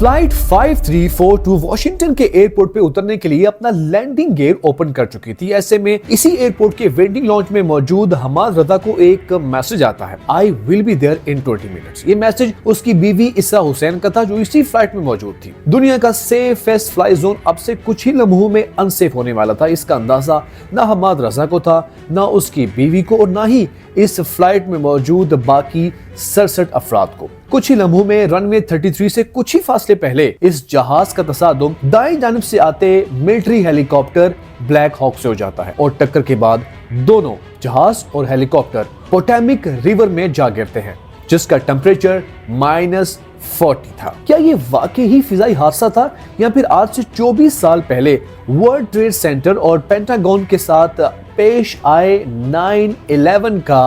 Flight 5342 Washington के airport पे उतरने के लिए अपना लैंडिंग गियर ओपन कर चुकी थी। ऐसे में इसी एयरपोर्ट के वेंडिंग लॉन्च में मौजूद हमाद रजा को एक मैसेज आता है, I will be there in 20 minutes. ये मैसेज उसकी बीवी इस्रा हुसैन का था जो इसी फ्लाइट में मौजूद थी। दुनिया का सेफेस्ट फ्लाई जोन अब से कुछ ही लम्हों में अनसेफ होने वाला था। इसका अंदाजा ना हमाद रजा को था, ना उसकी बीवी को, और ना ही इस फ्लाइट में मौजूद बाकी 67 अफराद को। कुछ ही लम्हों में रनवे 33 से कुछ ही फासले पहले इस जहाज का तसादुम दाएं जानिब से आते मिलिट्री हेलीकॉप्टर ब्लैक हॉक से हो जाता है और टक्कर के बाद दोनों जहाज और हेलीकॉप्टर पोटोमैक रिवर में जा गिरते हैं, जिसका टेम्परेचर -40 था। क्या ये वाकई ही फिजाई हादसा था या फिर आज से 24 साल पहले वर्ल्ड ट्रेड सेंटर और पेंटागन के साथ पेश आए 9/11 का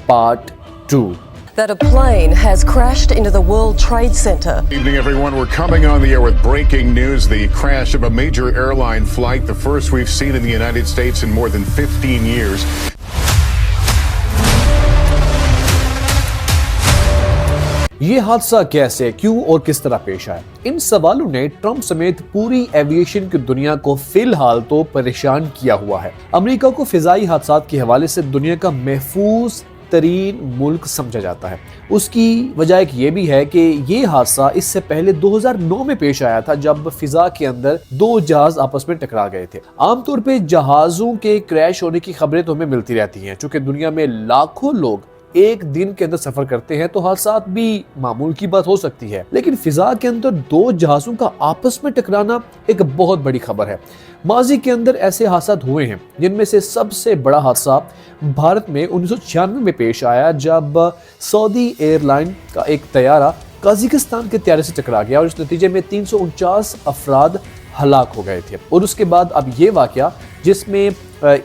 part 2? That a plane has crashed into the World Trade Center. Good evening, everyone. We're coming on the air with breaking news. The crash of a major airline flight, the first we've seen in the United States in more than 15 years. ये हादसा कैसे, क्यों और किस तरह पेश आया? इन सवालों ने ट्रंप समेत पूरी एविएशन की दुनिया को फिलहाल तो परेशान किया हुआ है। अमेरिका को फिजाई हादसात के हवाले से दुनिया का महफूज तरीन मुल्क समझा जाता है। उसकी वजह एक ये भी है कि ये हादसा इससे पहले 2009 में पेश आया था, जब फिजा के अंदर दो जहाज आपस में टकरा गए थे। आमतौर पे जहाजों के क्रैश होने की खबरें तो हमें मिलती रहती हैं, चूंकि दुनिया में लाखों लोग एक दिन के अंदर सफर करते हैं तो हादसात भी मामूल की बात हो सकती है, लेकिन फिजा के अंदर दो जहाजों का आपस में टकराना एक बहुत बड़ी खबर है। माजी के अंदर ऐसे हादसात हुए हैं, जिनमें से सबसे बड़ा हादसा भारत में 1996 में पेश आया, जब सऊदी एयरलाइन का एक तैयारा कजाकिस्तान के तैयारे से टकरा गया और इस नतीजे में 349 अफराद हलाक हो गए थे। और उसके बाद अब ये वाकया जिसमें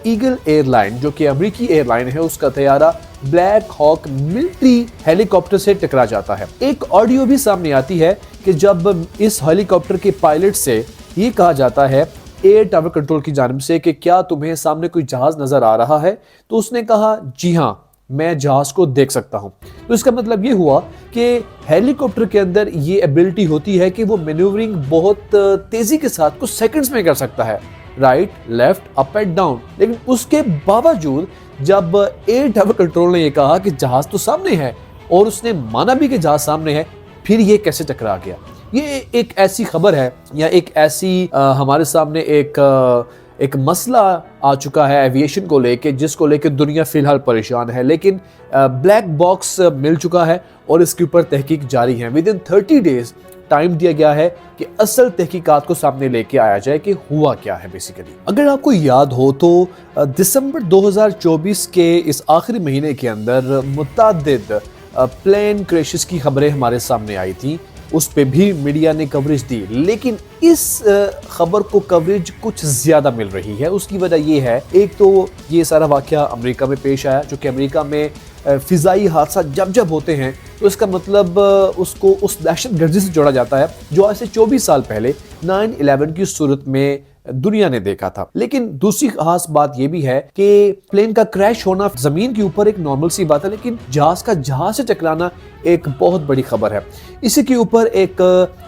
ईगल एयरलाइन, जो कि अमेरिकी एयरलाइन है, उसका तैयारा ब्लैक हॉक मिलिट्री हेलीकॉप्टर से टकरा जाता है। एक ऑडियो भी सामने आती है कि जब इस हेलीकॉप्टर के पायलट से ये कहा जाता है एयर टावर कंट्रोल की जानिब से कि क्या तुम्हें सामने कोई जहाज नजर आ रहा है, तो उसने कहा जी हाँ, मैं जहाज को देख सकता हूं। तो इसका मतलब ये हुआ कि हेलीकॉप्टर के अंदर ये एबिलिटी होती है कि वो मैन्यूवरिंग बहुत तेजी के साथ कुछ सेकंड्स में कर सकता है, right, left, up and down. लेकिन उसके बावजूद जब एयर टावर कंट्रोल ने ये कहा कि जहाज तो सामने है और उसने माना भी कि जहाज सामने है, फिर ये कैसे टकरा गया? ये एक ऐसी खबर है या एक ऐसी हमारे सामने एक मसला आ चुका है एविएशन को लेके, जिसको लेके दुनिया फिलहाल परेशान है। लेकिन ब्लैक बॉक्स मिल चुका है और इसके ऊपर तहकीक जारी है। विद इन 30 डेज टाइम दिया गया है कि असल तहकीकात को सामने लेके आया जाए कि हुआ क्या है बेसिकली। अगर आपको याद हो तो दिसंबर 2024 के इस आखिरी महीने के अंदर मुतअद्दिद प्लेन क्रैशेस की खबरें हमारे सामने आई थी, उस पे भी मीडिया ने कवरेज दी, लेकिन इस खबर को कवरेज कुछ ज्यादा मिल रही है। उसकी वजह ये है, एक तो ये सारा वाकया अमेरिका में पेश आया, जो कि अमेरिका में फिजाई हादसा जब होते हैं तो इसका मतलब उसको उस दहशतगर्दी से जोड़ा जाता है जो आज से 24 साल पहले 9/11 की सूरत में दुनिया ने देखा था। लेकिन दूसरी खास बात यह भी है कि प्लेन का क्रैश होना जमीन के ऊपर एक नॉर्मल सी बात है, लेकिन जहाज का जहाज से टकराना एक बहुत बड़ी खबर है। इसी के ऊपर एक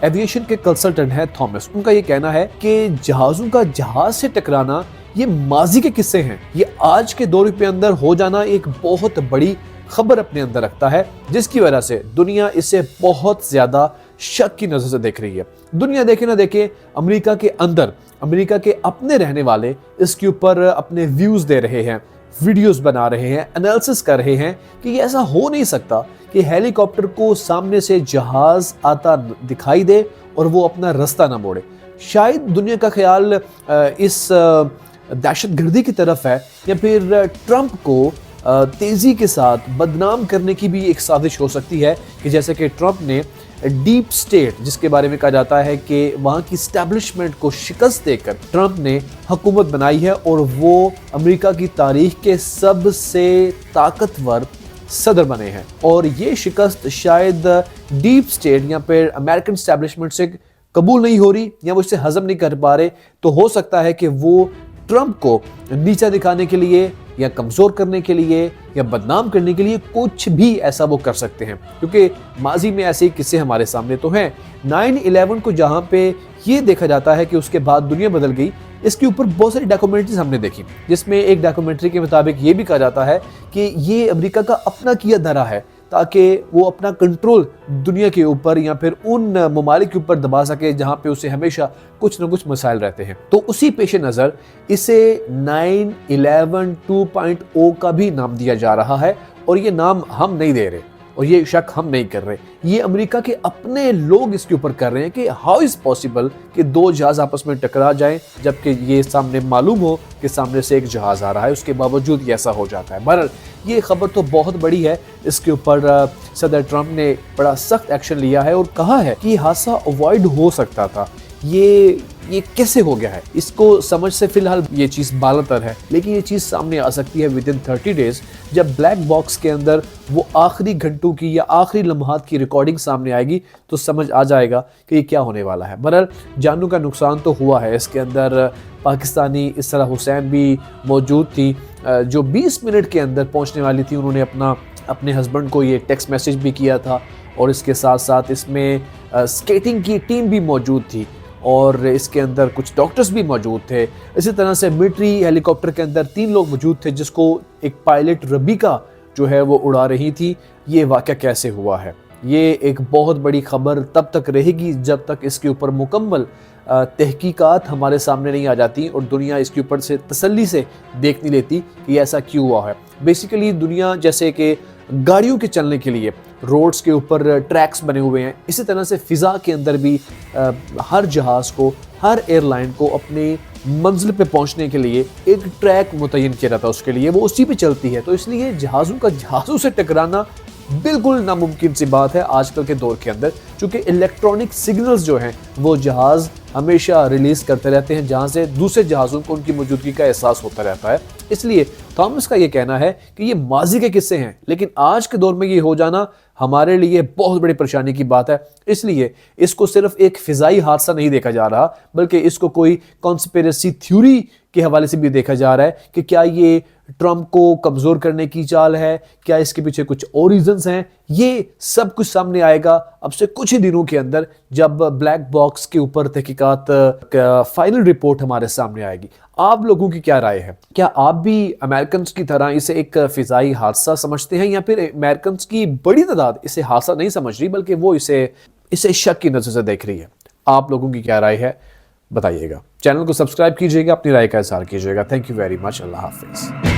एविएशन के कंसल्टेंट है थॉमस, उनका ये कहना है कि जहाजों का जहाज से टकराना ये माजी के किस्से हैं, ये आज के दौर के अंदर हो जाना एक बहुत बड़ी खबर अपने अंदर रखता है, जिसकी वजह से दुनिया इसे बहुत ज्यादा शक की नजर से देख रही है। दुनिया देखे ना देखे, अमेरिका के अंदर अमेरिका के अपने रहने वाले इसके ऊपर अपने व्यूज दे रहे हैं, वीडियोस बना रहे हैं, एनालिसिस कर रहे हैं कि ये ऐसा हो नहीं सकता कि हेलीकॉप्टर को सामने से जहाज आता दिखाई दे और वो अपना रास्ता ना मोड़े। शायद दुनिया का ख्याल इस दहशतगर्दी की तरफ है, या फिर ट्रंप को तेजी के साथ बदनाम करने की भी एक साजिश हो सकती है, कि जैसे कि ट्रंप ने डीप स्टेट, जिसके बारे में कहा जाता है कि वहाँ की एस्टैब्लिशमेंट को शिकस्त देकर ट्रंप ने हुकूमत बनाई है और वो अमेरिका की तारीख के सबसे ताकतवर सदर बने हैं। और ये शिकस्त शायद डीप स्टेट या फिर अमेरिकन एस्टैब्लिशमेंट से कबूल नहीं हो रही या वो इससे हजम नहीं कर पा रहे, तो हो सकता है कि वो ट्रंप को नीचा दिखाने के लिए یا کمزور کرنے کے لیے یا بدنام کرنے کے لیے کچھ بھی ایسا وہ کر سکتے ہیں، کیونکہ ماضی میں ایسے قصے ہمارے سامنے تو ہیں۔ 9/11 کو جہاں پہ یہ دیکھا جاتا ہے کہ اس کے بعد دنیا بدل گئی، اس کے اوپر بہت ساری ڈاکومنٹریز ہم نے دیکھی، جس میں ایک ڈاکومنٹری کے مطابق یہ بھی کہا جاتا ہے کہ یہ امریکہ کا اپنا کیا دھرا ہے تاکہ وہ اپنا کنٹرول دنیا کے اوپر یا پھر ان ممالک کے اوپر دبا سکے جہاں پہ اسے ہمیشہ کچھ نہ کچھ مسائل رہتے ہیں۔ تو اسی پیش نظر اسے 9/11 2.0 کا بھی نام دیا جا رہا ہے، اور یہ نام ہم نہیں دے رہے اور یہ شک ہم نہیں کر رہے، یہ امریکہ کے اپنے لوگ اس کے اوپر کر رہے ہیں کہ ہاؤ از پاسبل کہ دو جہاز آپس میں ٹکرا جائیں جبکہ یہ سامنے معلوم ہو کہ سامنے سے ایک جہاز آ رہا ہے، اس کے باوجود یہ ایسا ہو جاتا ہے۔ بہرحال یہ خبر تو بہت بڑی ہے، اس کے اوپر صدر ٹرمپ نے بڑا سخت ایکشن لیا ہے اور کہا ہے کہ یہ حادثہ اوائڈ ہو سکتا تھا۔ یہ کیسے ہو گیا ہے، اس کو سمجھ سے فی الحال یہ چیز بالا تر ہے، لیکن یہ چیز سامنے آ سکتی ہے ودن 30 days جب بلیک باکس کے اندر وہ آخری گھنٹوں کی یا آخری لمحات کی ریکارڈنگ سامنے آئے گی تو سمجھ آ جائے گا کہ یہ کیا ہونے والا ہے۔ بہرحال جانوں کا نقصان تو ہوا ہے، اس کے اندر پاکستانی اسرا حسین بھی موجود تھی جو 20 منٹ کے اندر پہنچنے والی تھی، انہوں نے اپنے ہسبینڈ کو یہ ٹیکسٹ میسیج بھی کیا تھا، اور اس کے ساتھ ساتھ اس میں سکیٹنگ کی ٹیم بھی موجود تھی، اور اس کے اندر کچھ ڈاکٹرز بھی موجود تھے۔ اسی طرح سے ملٹری ہیلی کاپٹر کے اندر 3 لوگ موجود تھے جس کو ایک پائلٹ ربیکا جو ہے وہ اڑا رہی تھی۔ یہ واقعہ کیسے ہوا ہے، یہ ایک بہت بڑی خبر تب تک رہے گی جب تک اس کے اوپر مکمل تحقیقات ہمارے سامنے نہیں آ جاتی اور دنیا اس کے اوپر سے تسلی سے دیکھ نہیں لیتی کہ یہ ایسا کیوں ہوا ہے۔ بیسیکلی دنیا جیسے کہ گاڑیوں کے چلنے کے لیے روڈز کے اوپر ٹریکس بنے ہوئے ہیں، اسی طرح سے فضا کے اندر بھی ہر جہاز کو، ہر ایئر لائن کو اپنی منزل پہ پہنچنے کے لیے ایک ٹریک متعین کیا جاتا ہے، اس کے لیے وہ اسی پہ چلتی ہے، تو اس لیے جہازوں سے ٹکرانا بالکل ناممکن سی بات ہے آج کل کے دور کے اندر، چونکہ الیکٹرانک سگنلز جو ہیں وہ جہاز ہمیشہ ریلیز کرتے رہتے ہیں جہاں سے دوسرے جہازوں کو ان کی موجودگی کا احساس ہوتا رہتا ہے۔ اس لیے تھامس کا یہ کہنا ہے کہ یہ ماضی کے قصے ہیں، لیکن آج کے دور میں یہ ہو جانا ہمارے لیے بہت بڑی پریشانی کی بات ہے، اس لیے اس کو صرف ایک فضائی حادثہ نہیں دیکھا جا رہا بلکہ اس کو کوئی کانسپیریسی تھیوری کے حوالے سے بھی دیکھا جا رہا ہے کہ کیا یہ ٹرمپ کو کمزور کرنے کی چال ہے، کیا اس کے پیچھے کچھ اور ریزنز ہیں۔ یہ سب کچھ سامنے آئے گا اب سے کچھ ہی دنوں کے اندر جب بلیک باکس کے اوپر تحقیقات کا فائنل رپورٹ ہمارے سامنے آئے گی۔ آپ لوگوں کی کیا رائے ہے؟ کیا آپ بھی امریکنز کی طرح اسے ایک فضائی حادثہ سمجھتے ہیں، یا پھر امریکنز کی بڑی تعداد اسے حادثہ نہیں سمجھ رہی بلکہ وہ اسے شک کی نظر سے دیکھ رہی ہے؟ آپ لوگوں کی کیا رائے ہے بتائیے گا۔ چینل کو سبسکرائب کیجیے گا، اپنی رائے کا اظہار کیجیے گا۔ تھینک یو ویری مچ، اللہ حافظ۔